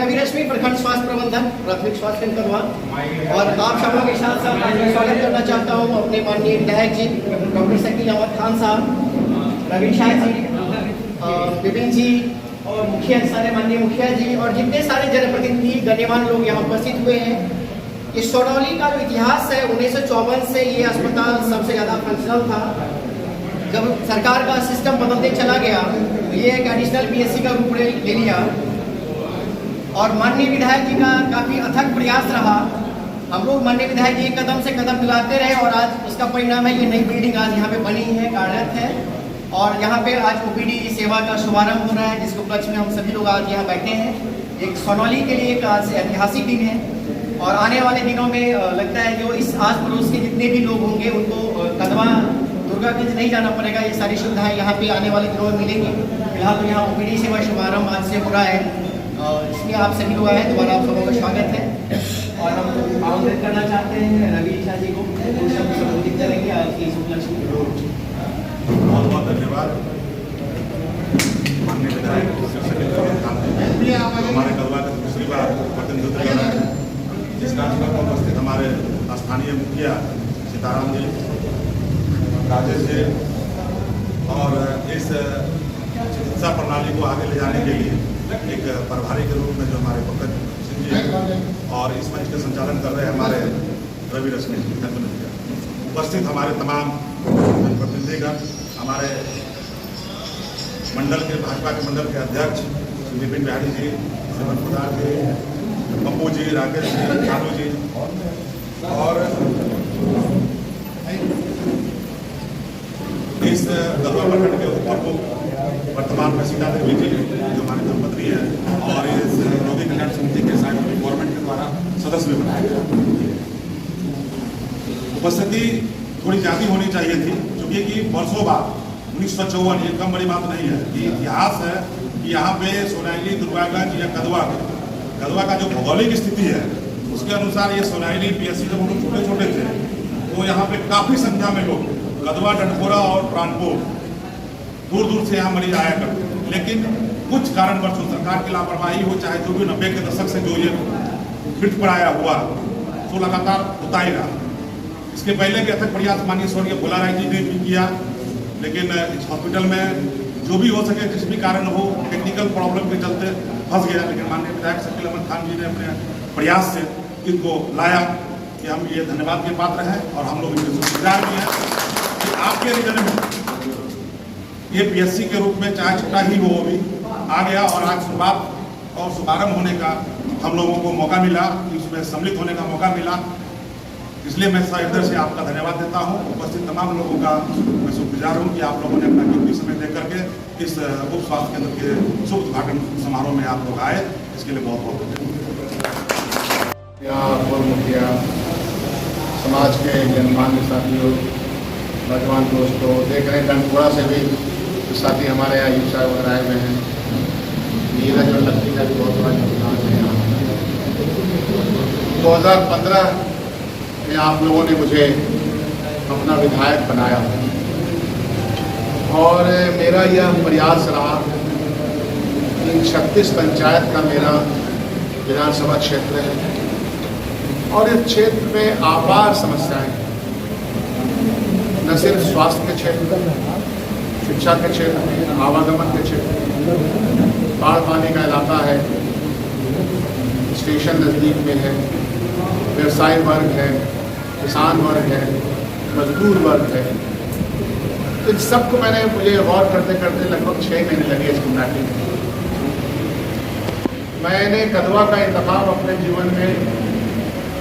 रवि रश्मि, प्रखंड स्वास्थ्य प्रबंधक, प्राथमिक स्वास्थ्य केंद्र कदवा। और आप सब लोगों के साथ साथ मैं स्वागत करना चाहता हूँ अपने माननीय विधायक जी डॉक्टर शकील अहमद खान साहब, रवि शाह जी, विपिन जी और मुखिया सारे माननीय मुखिया जी और जितने सारे जनप्रतिनिधि गण्यमान्य लोग यहाँ उपस्थित हुए हैं। इस सोडौली का जो इतिहास है 1954 से ये अस्पताल सबसे ज़्यादा फंक्शनल था। जब सरकार का सिस्टम बदलते चला गया तो ये एक एडिशनल पीएससी का रूप ले लिया और माननीय विधायक जी का काफ़ी अथक प्रयास रहा। हम लोग माननीय विधायक जी कदम से कदम मिलाते रहे और आज उसका परिणाम है ये नई बिल्डिंग आज यहाँ पे बनी है, कार्यरत है और यहाँ पे आज ओपीडी सेवा का शुभारंभ हो रहा है, जिसके उपलक्ष्य में हम सभी लोग आज यहाँ बैठे हैं। एक सोडौली के लिए एक आज ऐतिहासिक दिन है और आने वाले दिनों में लगता है जो इस आस पड़ोस के जितने भी लोग होंगे उनको कदवा दुर्गागंज नहीं जाना पड़ेगा, ये सारी सुविधाएं यहाँ पे आने वाले दिनों में मिलेंगी। फिलहाल तो यहाँ ओपीडी सेवा शुभारंभ आज से हो रहा है, इसमें आप सभी लोग आए, दोबारा आप सबों का स्वागत है। और हम आमंत्रित करना चाहते हैं रवि शाह जी को, शब्द संबोधित करेंगे आज की इस उपलक्ष्य में। बहुत बहुत धन्यवाद माननीय विधायक हमारे कदवा का दूसरी बार प्रतिनिधित्व कर रहे हैं, जिस कार्यक्रम में उपस्थित हमारे स्थानीय मुखिया सीताराम जी, राजेश जी और इस चिकित्सा प्रणाली को आगे ले जाने के लिए एक प्रभारी के रूप में जो हमारे पंकज सिंह जी और इस मंच का संचालन कर रहे हैं हमारे रवि रश्मि जी, उपस्थित हमारे तमाम प्रतिनिधिगण, हमारे मंडल के भाजपा के मंडल के अध्यक्ष विपिन बिहारी जी, श्रीमन प्रधान जी, पप्पू जी, राकेश जी, कानू जी और इस कदवा प्रखंड के उपप्रमुख वर्तमान में सीता देवी जी जो हमारे धर्मपत्नी है और इस रोगी कल्याण समिति के साथ गवर्नमेंट के द्वारा सदस्य भी बनाया गया। उपस्थिति थोड़ी ज़्यादा होनी चाहिए थी क्योंकि कि वर्षों बाद 1954, ये कम बड़ी बात नहीं है, ये इतिहास है कि यहाँ पे सोनाइली, दुर्गागंज या कदवा का जो भौगोलिक स्थिति है उसके अनुसार ये सोनाइली पीएससी जब हम लोग छोटे छोटे थे तो यहाँ पे काफ़ी संख्या में लोग कदवा, डंडखोरा और प्राणपुर दूर दूर से यहाँ मरीज आया करते थे, लेकिन कुछ कारणवश सरकार की लापरवाही हो चाहे जो भी 90 के दशक से जो ये फिट पड़ाया हुआ तो लगातार होता ही रहा। इसके पहले के अथक प्रयास माननीय स्वर्गीय भोला राय जी ने भी किया, लेकिन इस हॉस्पिटल में जो भी हो सके जिस भी कारण हो टेक्निकल प्रॉब्लम के चलते फंस गया, लेकिन माननीय विधायक शकील अहमद खान जी ने अपने प्रयास से इनको लाया कि हम ये धन्यवाद के पात्र हैं और हम लोग इनके शुक्रगुजार भी हैं कि आपके रीजन में ये पीएससी के रूप में चाहे छोटा ही हो वो भी आ गया और आज शुरुआत और शुभारंभ होने का हम लोगों को मौका मिला, इसमें सम्मिलित होने का मौका मिला। इसलिए मैं इधर से आपका धन्यवाद देता हूँ। उपस्थित तमाम लोगों का मैं शुक्रगुजार हूँ कि आप लोगों ने अपना कीमती समय दे करके इस उप स्वास्थ्य केंद्र के शुभ उद्घाटन समारोह में आप लोग आए, इसके लिए बहुत बहुत धन्यवाद। पूर्व मुखिया, समाज के गणमान्य साथियों, नौजवान दोस्तों, देख रहे हैं डंडखोरा से भी साथी हमारे यहाँ यूसा वगैरह आए हुए हैं, नीरज और लक्ष्मी का भी बहुत बड़ा योगदान है यहाँ। 2015 में आप लोगों ने मुझे अपना विधायक बनाया और मेरा यह प्रयास रहा कि 36 पंचायत का मेरा विधानसभा क्षेत्र है और इस क्षेत्र में आपार समस्याएं हैं, न सिर्फ स्वास्थ्य के क्षेत्र, शिक्षा के क्षेत्र में, आवागमन के क्षेत्र, बाढ़ पानी का इलाका है, स्टेशन नज़दीक में है, व्यवसायी वर्ग है, किसान वर्ग है, मजदूर वर्ग है। इन सबको मुझे गौर करते करते लगभग 6 महीने लगे इसको मैपिंग में। मैंने कदवा का इंतखाब अपने जीवन में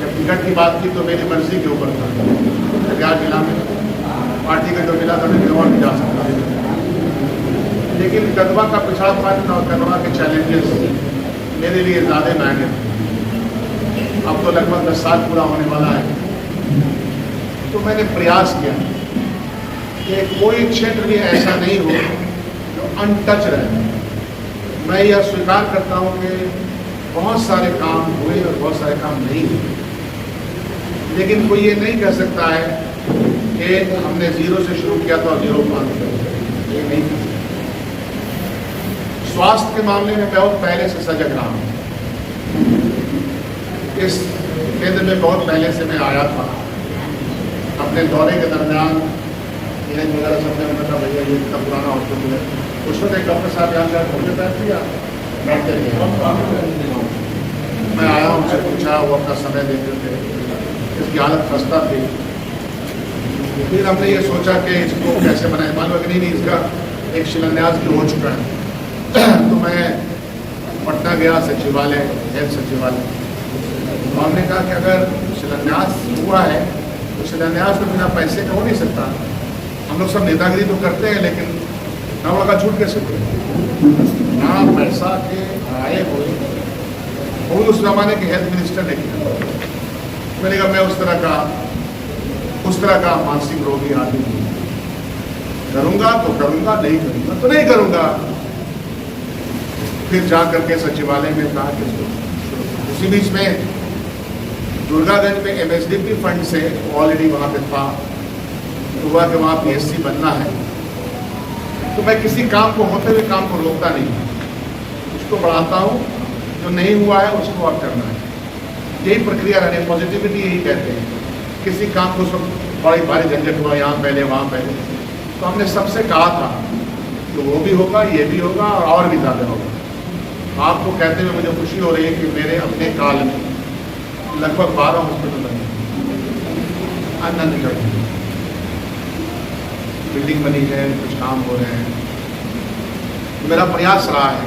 जब टिकट की बात की तो मेरी मर्जी के ऊपर था, कटिहार जिला में पार्टी का जो मिला था मैं और भी जा सकता था, लेकिन कदवा का पिछड़ापन और कदवा के चैलेंजेस मेरे लिए ज़्यादा मायने थे। अब तो लगभग 10 साल पूरा होने वाला है, तो मैंने प्रयास किया कि कोई क्षेत्र भी ऐसा नहीं हो जो अनटच रहे। मैं यह स्वीकार करता हूँ कि बहुत सारे काम हुए और बहुत सारे काम नहीं हुए, लेकिन कोई ये नहीं कह सकता है कि हमने जीरो से शुरू किया था और जीरो बंद कर दिया, ये नहीं कर सकता। स्वास्थ्य के मामले में बहुत पहले से सजग रहा हूँ। इस केंद्र में बहुत पहले से मैं आया था। अपने दौरे के दरमियान इन्हें वगैरह सबने बताया भैया ये इतना पुराना हॉस्पिटल है। उस वक्त एक डॉक्टर साहब यहाँ से घूमने बैठते या बैठते नहीं। मैं आया उनसे पूछा, वो अपना समय देते थे, इसकी हालत खस्ता थी। फिर हमने ये सोचा कि इसको कैसे बनाए, मालूम कि नहीं इसका एक शिलान्यास भी हो चुका है। तो मैं पटना गया सचिवालय, हेल्थ सचिवालय, तो हमने कहा कि अगर शिलान्यास हुआ है तो शिलान्यास तो बिना पैसे का हो नहीं सकता। हम लोग सब नेतागिरी तो करते हैं, लेकिन ना लगा झूठ कैसे बोले ना पैसा के आए हुए। वो उस जमाने के हेल्थ मिनिस्टर ने किया। मैंने कहा मैं उस तरह का मानसिक रोगी आदमी हूँ, करूँगा तो करूँगा, नहीं करूँगा तो नहीं करूँगा। फिर जा करके सचिवालय में कहा कि उसी बीच में दुर्गागंज में MSDP फंड से ऑलरेडी वहाँ पे था, तो हुआ कि वहाँ PSC बनना है। तो मैं किसी काम को, होते हुए काम को रोकता नहीं, उसको बढ़ाता हूँ। जो नहीं हुआ है उसको अब करना है, यही प्रक्रिया रहने, पॉजिटिविटी यही कहते हैं। किसी काम को सब बड़ी भारी झंझट हुआ, यहाँ पहले वहाँ पहले, तो हमने सबसे कहा था कि वो भी होगा, ये भी होगा और भी ज़्यादा होगा। आपको कहते हुए मुझे खुशी हो रही है कि मेरे अपने काल में लगभग 12 हॉस्पिटल बने, अन्य बिल्डिंग बनी है, कुछ काम हो रहे हैं। तो मेरा प्रयास रहा है,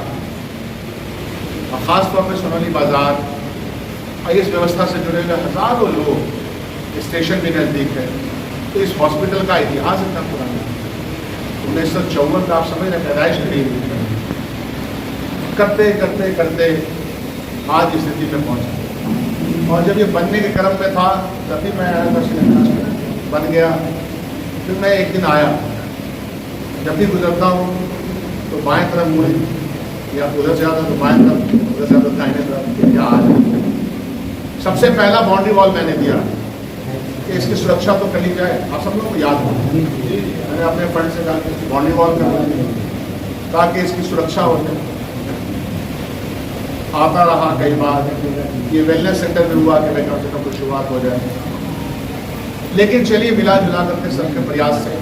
और ख़ास तौर पे सोनौली बाज़ार और इस व्यवस्था से जुड़े हुए हज़ारों लोग, स्टेशन भी नज़दीक है। तो इस हॉस्पिटल का इतिहास इतना पुराना है, 1954 का आप समझ रहे, पैदाइश करी हुई। करते करते करते आज इस स्थिति में पहुँचा। और जब ये बनने के क्रम में था तब भी मैं आया था, शिलान्यास बन गया। फिर मैं एक दिन आया, जब भी गुजरता हूँ तो बाएं तरफ मुड़े, या उधर से आता तो बाएं तरफ, उधर से आता दाहिने तरफ, या आ जाए। सबसे पहला बाउंड्री वॉल मैंने दिया कि इसकी सुरक्षा तो करी जाए। आप सब लोगों को याद हो, मैंने अपने फंड से कहा कि बाउंड्री वॉल करवा ताकि इसकी सुरक्षा हो जाए। आता रहा कई बार, ये वेलनेस सेंटर में हुआ कि भाई कम से कम कुछ शुरुआत हो जाए। लेकिन चलिए मिला जुला करके सबके प्रयास से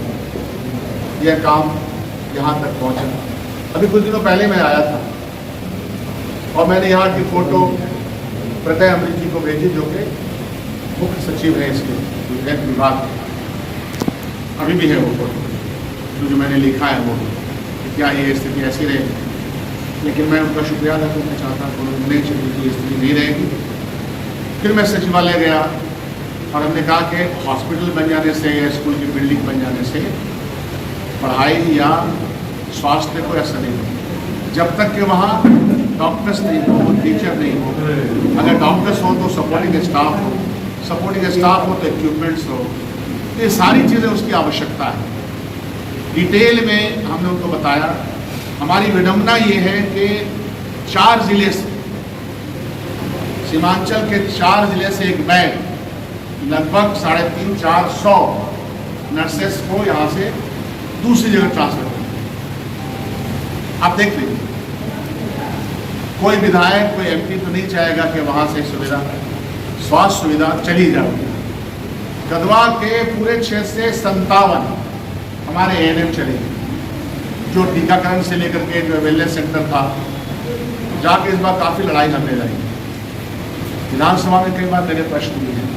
यह काम यहाँ तक पहुँचा। अभी कुछ दिनों पहले मैं आया था और मैंने यहाँ की फ़ोटो प्रत्यय अमृत जी को भेजी, जो कि मुख्य सचिव है इसके हेल्थ विभाग। अभी भी है वो फोटो, जो मैंने लिखा है वो कि क्या ये स्थिति ऐसी रहेगी। लेकिन मैं उनका शुक्रिया अदा करना चाहता हूँ, उन्होंने चली कि स्थिति नहीं रहेगी। फिर मैं सचिवालय गया और हमने कहा कि हॉस्पिटल बन जाने से या स्कूल की बिल्डिंग बन जाने से पढ़ाई या स्वास्थ्य को असर नहीं हो, जब तक कि वहाँ डॉक्टर्स नहीं हो, टीचर नहीं हो। अगर डॉक्टर्स हो तो सपोर्टिंग स्टाफ हो, सपोर्टिंग स्टाफ हो तो इक्विपमेंट्स हो। ये सारी चीज़ें उसकी आवश्यकता है। डिटेल में हमने उनको बताया। हमारी विडंबना ये है कि 4 ज़िले से, सीमांचल के 4 ज़िले से एक बैग लगभग 350-400 नर्सेस को यहाँ से दूसरी जगह ट्रांसफर कर। आप देख लीजिए, कोई विधायक, कोई MP तो नहीं चाहेगा कि वहाँ से सुविधा, स्वास्थ्य सुविधा चली जाए। कदवा के पूरे क्षेत्र से 57 हमारे ANM चले गए, जो टीकाकरण से लेकर के जो वेलनेस सेंटर था, जाके इस बार काफ़ी लड़ाई लड़ने लगी। विधानसभा में कई बार मेरे प्रश्न भी हैं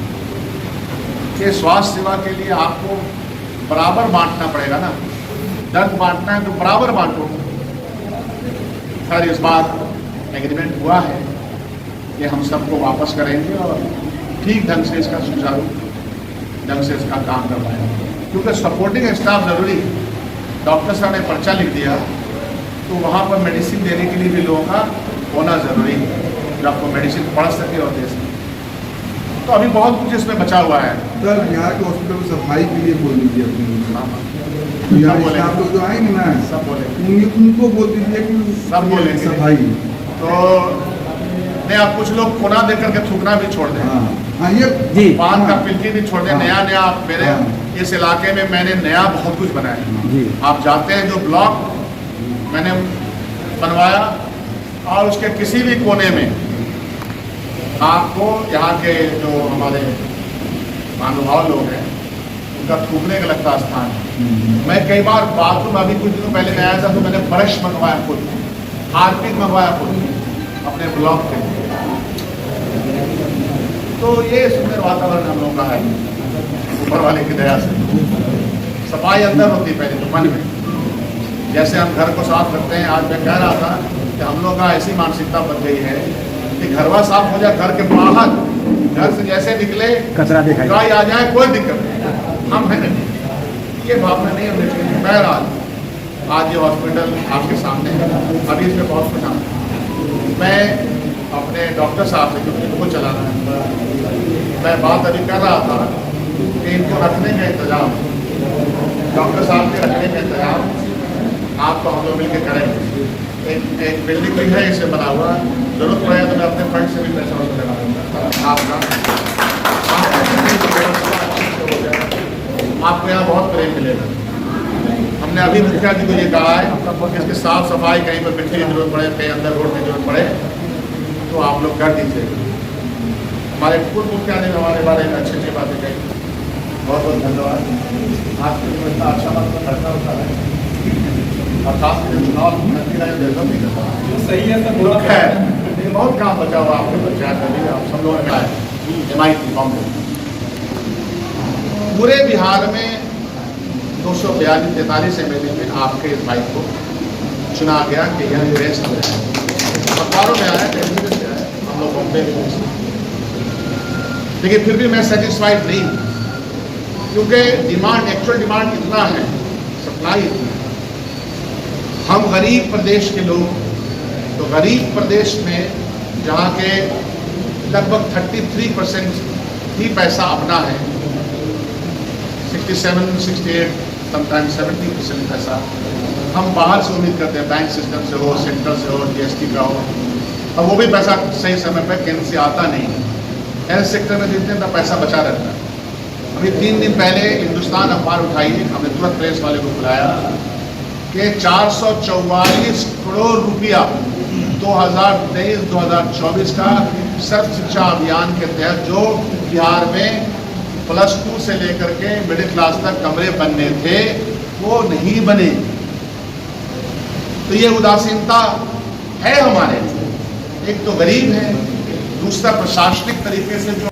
कि स्वास्थ्य सेवा के लिए आपको बराबर बांटना पड़ेगा ना, दर्द बांटना है तो बराबर बांटो। खैर इस बार एग्रीमेंट हुआ है कि हम सबको वापस करेंगे और ठीक ढंग से इसका सुचारू ढंग से इसका काम करवाएंगे, क्योंकि सपोर्टिंग स्टाफ ज़रूरी है। डॉक्टर साहब ने पर्चा लिख दिया तो वहाँ पर मेडिसिन देने के लिए भी लोगों का होना ज़रूरी है, जो आपको मेडिसिन पढ़ सके और दे सके। तो अभी बहुत कुछ इसमें बचा हुआ है। सर यहाँ के हॉस्पिटल में सफाई के लिए बोल दीजिए अपनी, आप लोग जो आएंगे ना सब बोले, उनको बोल दीजिए कि सब बोलेंगे सफाई। तो नहीं, आप कुछ लोग कोना दे करके थूकना भी छोड़ दें। हाँ ये पान का पिल्की भी छोड़ दें। हाँ। नया मेरे इस इलाके में मैंने नया बहुत कुछ बनाया जी। आप जाते हैं, जो ब्लॉक मैंने बनवाया और उसके किसी भी कोने में आपको यहाँ के जो हमारे महानुभाव लोग हैं उनका थूकने का लगता स्थान है। मैं कई बार बाथरूम, अभी कुछ दिनों पहले मैं आया था तो मैंने ब्रश मंगवाया खुद, हार्पिक मंगवाया खुद अपने ब्लॉक के लिए। तो ये सुंदर वातावरण हम लोग का है ऊपर वाले की दया से। सफाई अंदर होती है पहले तो मन में, जैसे हम घर को साफ रखते हैं। आज मैं कह रहा था कि हम लोग का ऐसी मानसिकता बन गई है कि घरवा साफ हो जाए, घर के बाहर, घर से जैसे निकले कचरा दिखाई गाय आ जाए कोई दिक्कत नहीं, हम है नहीं, ये भावना नहीं होनी चाहिए। बहरहाल आज ये हॉस्पिटल आपके सामने है, अभी इसमें बहुत कुछ आता। मैं अपने डॉक्टर साहब से, क्योंकि इनको चलाना है, मैं बात अभी कर रहा था कि इनको रखने का इंतजाम, डॉक्टर साहब के रखने का इंतजाम आपको हम लोग मिलकर करेंगे। एक बिल्डिंग भी है इसे बना हुआ, जरूरत पड़े तो मैं अपने फंड से भी पैसा उसमें लगा दूँगा आपका। आपको यहाँ बहुत प्रेम मिलेगा। हमने अभी मुखिया जी को ये कहा है कि इसकी साफ सफाई, कहीं पर मिट्टी की जरूरत पड़े, कहीं अंदर रोड की जरूरत पड़े तो आप लोग कर दीजिएगा। हमारे पूर्व मुखिया ने हमारे बारे में अच्छी अच्छी बातें कही, बहुत बहुत धन्यवाद। आपके लिए इतना अच्छा मतलब करना होता है और खास करके चुनाव नहीं करता सही है सब है। लेकिन बहुत काम बचा हुआ आपके पंचायत में भी, आप सब लोगों ने कहा है MIT कांग्रेस पूरे बिहार में 242-43 MLA में आपके इस भाई को चुना गया कि यह बेस्ट है। अखबारों में आया, टेलीविजन में आया, हम लोग बॉम्बे में, लेकिन फिर भी मैं सेटिस्फाइड नहीं हूँ, क्योंकि डिमांड, एक्चुअल डिमांड इतना है, सप्लाई इतना है। हम गरीब प्रदेश के लोग, तो गरीब प्रदेश में जहाँ के लगभग 33% ही पैसा अपना है, 67, 68, समटाइम 70% पैसा हम बाहर से उम्मीद करते हैं, बैंक सिस्टम से हो, सेंटर से हो, GST का हो, और वो भी पैसा सही समय पर केंद्र से आता नहीं है। हेल्थ सेक्टर में जितने का पैसा बचा रहता है। अभी 3 दिन पहले हिंदुस्तान अखबार उठाई, हमने तुरंत प्रेस वाले को बुलाया कि 444 करोड़ रुपया 2023-2024 का सर्व शिक्षा अभियान के तहत जो बिहार में +2 से लेकर के मिडिल क्लास तक कमरे बनने थे वो नहीं बने। तो ये उदासीनता है हमारे, एक तो गरीब है, दूसरा प्रशासनिक तरीके से जो